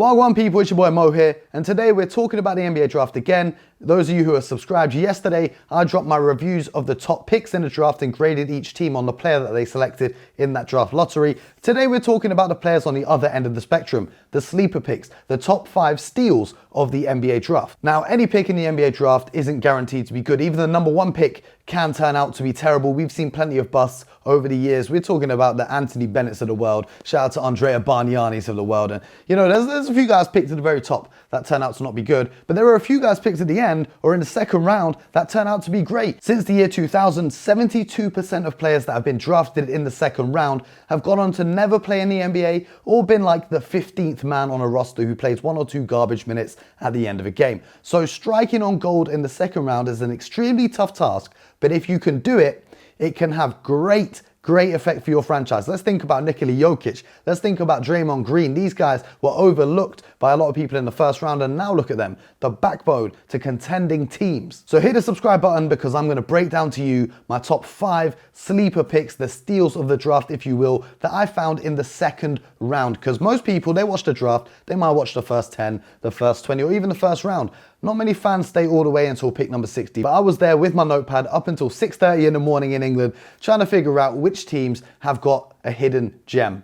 Wagwan people, it's your boy Mo here, and today we're talking about the NBA draft again. Those of you who are subscribed yesterday, I dropped my reviews of the top picks in the draft and graded each team on the player that they selected in that draft lottery. Today we're talking about the players on the other end of the spectrum, the sleeper picks, the top 5 steals of the NBA draft. Now, any pick in the NBA draft isn't guaranteed to be good. Even the number 1 pick can turn out to be terrible. We've seen plenty of busts over the years. We're talking about the Anthony Bennett's of the world. Shout out to Andrea Bargnani's of the world. And you know, there's a few guys picked at the very top that turn out to not be good, but there are a few guys picked at the end or in the second round that turn out to be great. Since the year 2000, 72% of players that have been drafted in the second round have gone on to never play in the NBA or been like the 15th man on a roster who plays 1 or 2 garbage minutes at the end of a game. So striking on gold in the second round is an extremely tough task, but if you can do it, it can have great effect for your franchise. Let's think about Nikola Jokic. Let's think about Draymond Green. These guys were overlooked by a lot of people in the first round, and now look at them, the backbone to contending teams. So hit the subscribe button because I'm going to break down to you my top 5 sleeper picks, the steals of the draft, if you will, that I found in the second round. Because most people, they watch the draft, they might watch the first 10, the first 20, or even the first round. Not many fans stay all the way until pick number 60, but I was there with my notepad up until 6:30 in the morning in England, trying to figure out which teams have got a hidden gem.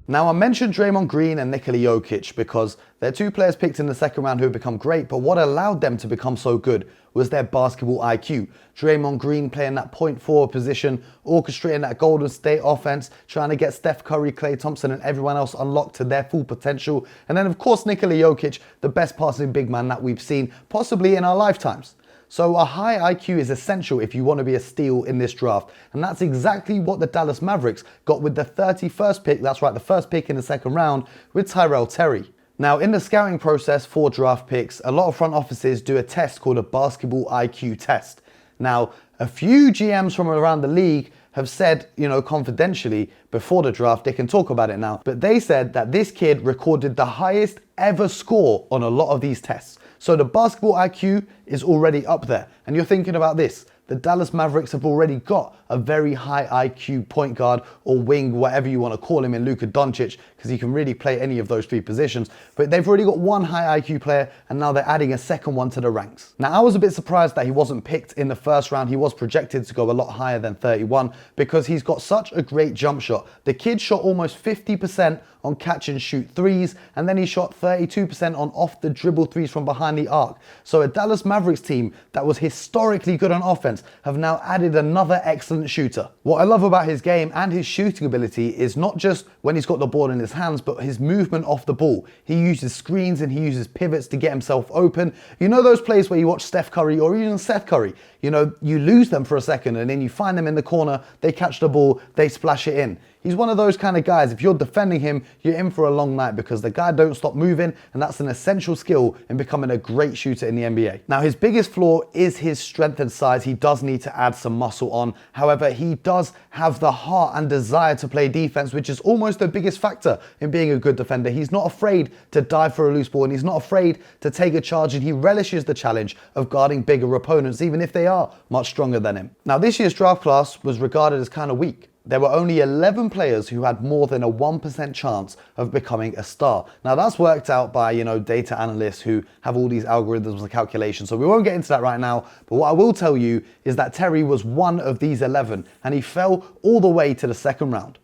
Now, I mentioned Draymond Green and Nikola Jokic because they're 2 players picked in the second round who have become great, but what allowed them to become so good was their basketball IQ. Draymond Green playing that point forward position, orchestrating that Golden State offense, trying to get Steph Curry, Klay Thompson and everyone else unlocked to their full potential. And then of course Nikola Jokic, the best passing big man that we've seen possibly in our lifetimes. So a high IQ is essential if you want to be a steal in this draft. And that's exactly what the Dallas Mavericks got with the 31st pick. That's right, the first pick in the second round with Tyrell Terry. Now, in the scouting process for draft picks, a lot of front offices do a test called a basketball IQ test. Now, a few GMs from around the league have said, you know, confidentially before the draft, they can talk about it now, but they said that this kid recorded the highest ever score on a lot of these tests. So the basketball IQ is already up there. And you're thinking about this. The Dallas Mavericks have already got a very high IQ point guard or wing, whatever you want to call him, in Luka Doncic, because he can really play any of those 3 positions. But they've already got 1 high IQ player, and now they're adding a second one to the ranks. Now, I was a bit surprised that he wasn't picked in the first round. He was projected to go a lot higher than 31 because he's got such a great jump shot. The kid shot almost 50% on catch and shoot threes, and then he shot 32% on off the dribble threes from behind the arc. So a Dallas Mavericks team that was historically good on offense have now added another excellent shooter. What I love about his game and his shooting ability is not just when he's got the ball in his hands, but his movement off the ball. He uses screens and he uses pivots to get himself open. You know those plays where you watch Steph Curry or even Seth Curry, you know, you lose them for a second and then you find them in the corner, they catch the ball, they splash it in. He's one of those kind of guys. If you're defending him, you're in for a long night because the guy don't stop moving, and that's an essential skill in becoming a great shooter in the NBA. Now, his biggest flaw is his strength and size. He does need to add some muscle on. However, he does have the heart and desire to play defense, which is almost the biggest factor in being a good defender. He's not afraid to dive for a loose ball, and he's not afraid to take a charge, and he relishes the challenge of guarding bigger opponents, even if they are much stronger than him. Now, this year's draft class was regarded as kind of weak. There were only 11 players who had more than a 1% chance of becoming a star. Now that's worked out by, you know, data analysts who have all these algorithms and calculations. So we won't get into that right now. But what I will tell you is that Terry was one of these 11 and he fell all the way to the second round.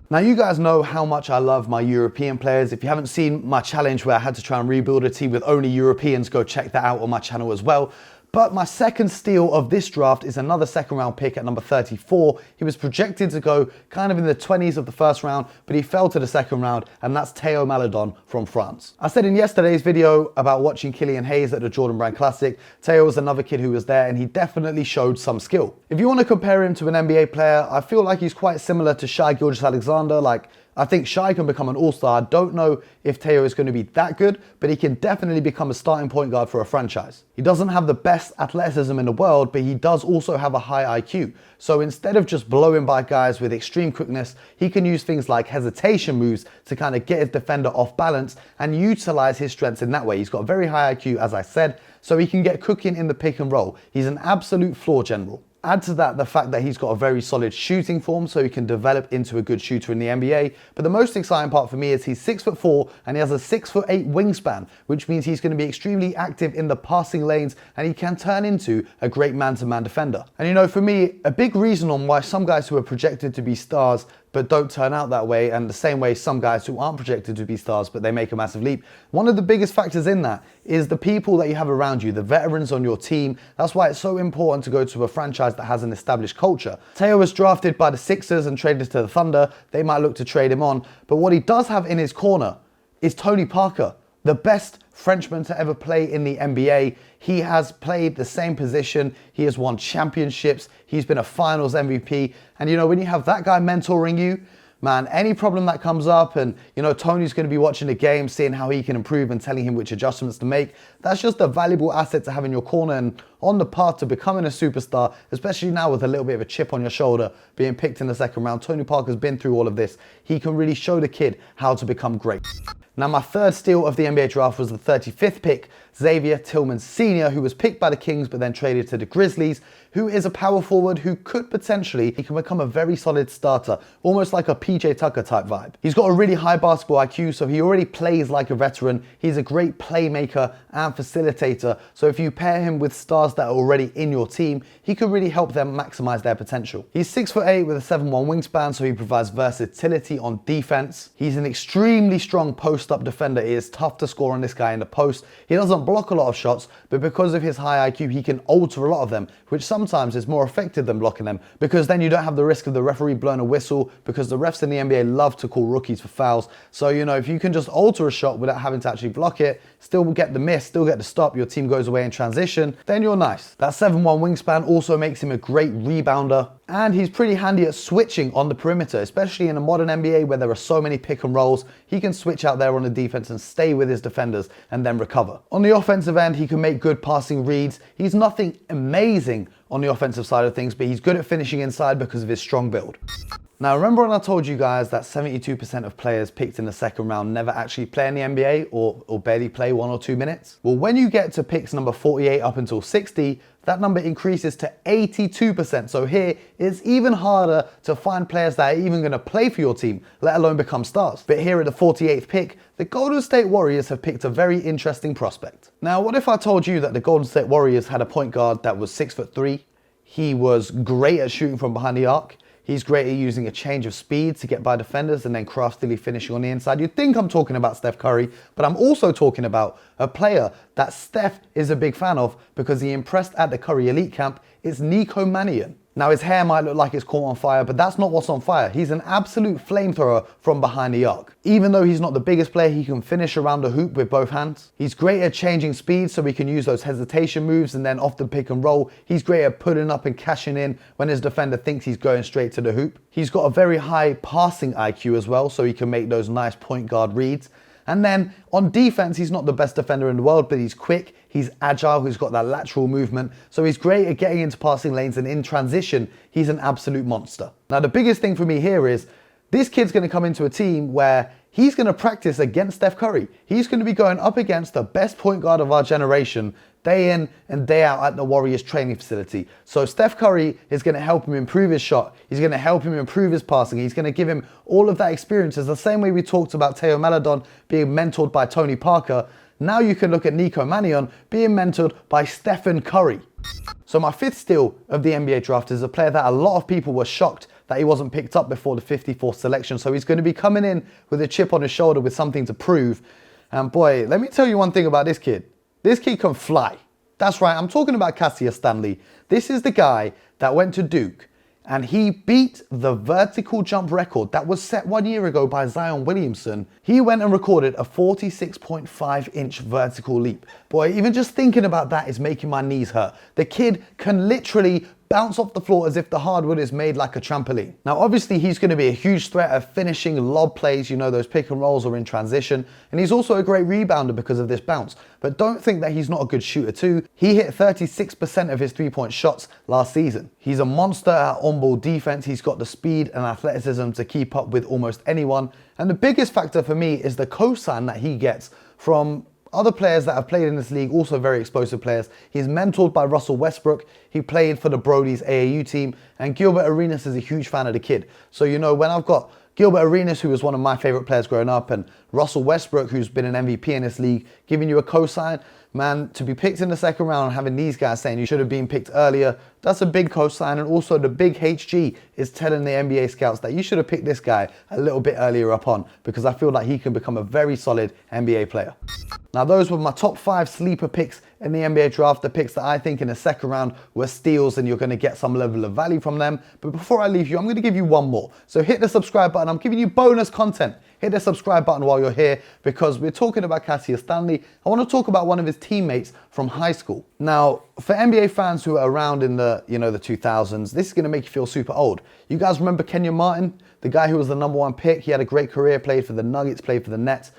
Now you guys know how much I love my European players. If you haven't seen my challenge where I had to try and rebuild a team with only Europeans, go check that out on my channel as well. But my second steal of this draft is another second round pick at number 34. He was projected to go kind of in the 20s of the first round, but he fell to the second round, and that's Theo Maledon from France. I said in yesterday's video about watching Killian Hayes at the Jordan Brand Classic, Theo was another kid who was there, and he definitely showed some skill. If you want to compare him to an NBA player, I feel like he's quite similar to Shai Gilgeous-Alexander. Like, I think Shai can become an all-star. I don't know if Theo is going to be that good, but he can definitely become a starting point guard for a franchise. He doesn't have the best athleticism in the world, but he does also have a high IQ. So instead of just blowing by guys with extreme quickness, he can use things like hesitation moves to kind of get his defender off balance and utilize his strengths in that way. He's got a very high IQ, as I said, so he can get cooking in the pick and roll. He's an absolute floor general. Add to that the fact that he's got a very solid shooting form, so he can develop into a good shooter in the NBA. But the most exciting part for me is he's 6'4" and he has a 6'8" wingspan, which means he's going to be extremely active in the passing lanes and he can turn into a great man-to-man defender. And you know, for me, a big reason on why some guys who are projected to be stars but don't turn out that way, and the same way some guys who aren't projected to be stars but they make a massive leap, one of the biggest factors in that is the people that you have around you, the veterans on your team. That's why it's so important to go to a franchise that has an established culture. Theo was drafted by the Sixers and traded to the Thunder. They might look to trade him on, but what he does have in his corner is Tony Parker, the best Frenchman to ever play in the NBA. He has played the same position. He has won championships. He's been a finals MVP. And you know, when you have that guy mentoring you, man, any problem that comes up and, you know, Tony's going to be watching the game, seeing how he can improve and telling him which adjustments to make, that's just a valuable asset to have in your corner and on the path to becoming a superstar, especially now with a little bit of a chip on your shoulder, being picked in the second round. Tony Parker's been through all of this. He can really show the kid how to become great. Now, my third steal of the NBA draft was the 35th pick, Xavier Tillman Sr, who was picked by the Kings but then traded to the Grizzlies, who is a power forward who could potentially, he can become a very solid starter, almost like a PJ Tucker type vibe. He's got a really high basketball IQ, so he already plays like a veteran. He's a great playmaker and facilitator, so if you pair him with stars that are already in your team, he could really help them maximize their potential. He's 6'8" with a 7'1" wingspan, so he provides versatility on defense. He's an extremely strong post-up defender. It is tough to score on this guy in the post. He doesn't block a lot of shots, but because of his high IQ, he can alter a lot of them, which sometimes is more effective than blocking them, because then you don't have the risk of the referee blowing a whistle, because the refs in the NBA love to call rookies for fouls. So, you know, if you can just alter a shot without having to actually block it, still get the miss, still get the stop, your team goes away in transition, then you're nice. That 7'1" wingspan also makes him a great rebounder, and he's pretty handy at switching on the perimeter, especially in a modern NBA where there are so many pick and rolls. He can switch out there on the defense and stay with his defenders and then recover. On the offensive end, he can make good passing reads. He's nothing amazing on the offensive side of things, but he's good at finishing inside because of his strong build. Now, remember when I told you guys that 72% of players picked in the second round never actually play in the NBA or barely play 1 or 2 minutes? Well, when you get to picks number 48 up until 60, that number increases to 82%. So here, it's even harder to find players that are even going to play for your team, let alone become stars. But here at the 48th pick, the Golden State Warriors have picked a very interesting prospect. Now, what if I told you that the Golden State Warriors had a point guard that was 6'3"? He was great at shooting from behind the arc. He's great at using a change of speed to get by defenders and then craftily finishing on the inside. You'd think I'm talking about Steph Curry, but I'm also talking about a player that Steph is a big fan of because he impressed at the Curry Elite Camp. It's Nico Manion. Now, his hair might look like it's caught on fire, but that's not what's on fire. He's an absolute flamethrower from behind the arc. Even though he's not the biggest player, he can finish around the hoop with both hands. He's great at changing speed, so he can use those hesitation moves, and then off the pick and roll, he's great at putting up and cashing in when his defender thinks he's going straight to the hoop. He's got a very high passing IQ as well, so he can make those nice point guard reads. And then on defense, he's not the best defender in the world, but he's quick, he's agile, he's got that lateral movement. So he's great at getting into passing lanes, and in transition, he's an absolute monster. Now, the biggest thing for me here is this kid's going to come into a team where he's going to practice against Steph Curry. He's going to be going up against the best point guard of our generation day in and day out at the Warriors training facility. So Steph Curry is going to help him improve his shot. He's going to help him improve his passing. He's going to give him all of that experience. It's the same way we talked about Theo Maledon being mentored by Tony Parker. Now you can look at Nico Manion being mentored by Stephen Curry. So my fifth steal of the NBA draft is a player that a lot of people were shocked that he wasn't picked up before the 54th selection. So he's going to be coming in with a chip on his shoulder with something to prove. And boy, let me tell you one thing about this kid. This kid can fly. That's right, I'm talking about Cassidy Stanley. This is the guy that went to Duke and he beat the vertical jump record that was set 1 year ago by Zion Williamson. He went and recorded a 46.5-inch vertical leap. Boy, even just thinking about that is making my knees hurt. The kid can literally bounce off the floor as if the hardwood is made like a trampoline. Now, obviously, he's going to be a huge threat at finishing lob plays, you know, those pick and rolls or in transition. And he's also a great rebounder because of this bounce. But don't think that he's not a good shooter too. He hit 36% of his three-point shots last season. He's a monster at on-ball defense. He's got the speed and athleticism to keep up with almost anyone. And the biggest factor for me is the cosign that he gets from Other players that have played in this league, also very explosive players. He's mentored by Russell Westbrook. He played for the Brodies AAU team, and Gilbert Arenas is a huge fan of the kid. So, you know, when I've got Gilbert Arenas, who was one of my favorite players growing up, and Russell Westbrook, who's been an MVP in this league, giving you a cosign, man, to be picked in the second round and having these guys saying you should have been picked earlier, that's a big cosign. And also the big HG is telling the NBA scouts that you should have picked this guy a little bit earlier up on, because I feel like he can become a very solid NBA player. Now, those were my top 5 sleeper picks in the NBA draft, the picks that I think in the second round were steals and you're going to get some level of value from them. But before I leave you, I'm going to give you one more. So hit the subscribe button. I'm giving you bonus content. Hit the subscribe button while you're here, because we're talking about Cassidy Stanley. I want to talk about one of his teammates from high school. Now, for NBA fans who are around in the 2000s, this is going to make you feel super old. You guys remember Kenyon Martin, the guy who was the #1 pick? He had a great career, played for the Nuggets, played for the Nets.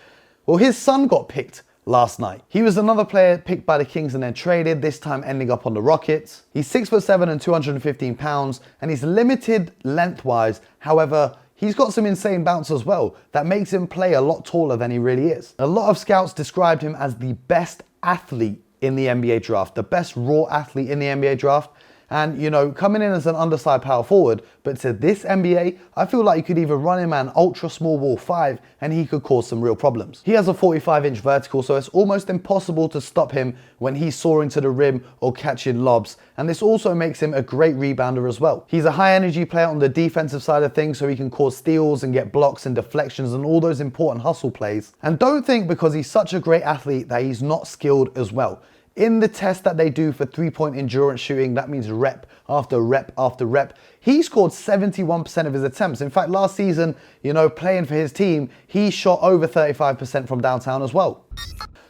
Well, his son got picked last night. He was another player picked by the Kings and then traded, this time ending up on the Rockets. He's 6'7" and 215 pounds, and he's limited lengthwise. However, he's got some insane bounce as well that makes him play a lot taller than he really is. A lot of scouts described him as the best athlete in the NBA draft, the best raw athlete in the NBA draft. And, you know, coming in as an undersized power forward, but to this NBA, I feel like you could even run him an ultra small ball 5 and he could cause some real problems. He has a 45-inch vertical, so it's almost impossible to stop him when he's soaring to the rim or catching lobs. And this also makes him a great rebounder as well. He's a high energy player on the defensive side of things, so he can cause steals and get blocks and deflections and all those important hustle plays. And don't think because he's such a great athlete that he's not skilled as well. In the test that they do for 3-point endurance shooting, that means rep after rep after rep, he scored 71% of his attempts. In fact, last season, you know, playing for his team, he shot over 35% from downtown as well.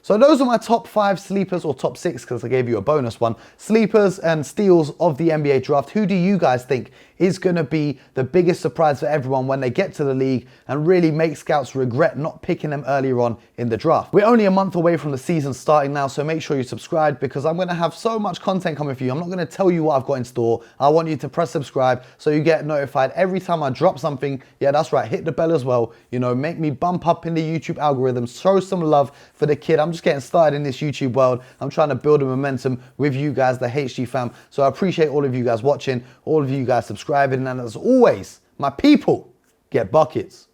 So those are my top 5 sleepers, or top 6 because I gave you a bonus one, sleepers and steals of the NBA draft. Who do you guys think is going to be the biggest surprise for everyone when they get to the league and really make scouts regret not picking them earlier on in the draft? We're only a month away from the season starting now, so make sure you subscribe because I'm going to have so much content coming for you. I'm not going to tell you what I've got in store. I want you to press subscribe so you get notified every time I drop something. Yeah, that's right. Hit the bell as well. You know, make me bump up in the YouTube algorithm. Show some love for the kid. I'm just getting started in this YouTube world. I'm trying to build a momentum with you guys, the HG fam. So I appreciate all of you guys watching, all of you guys subscribing, and as always, my people, get buckets.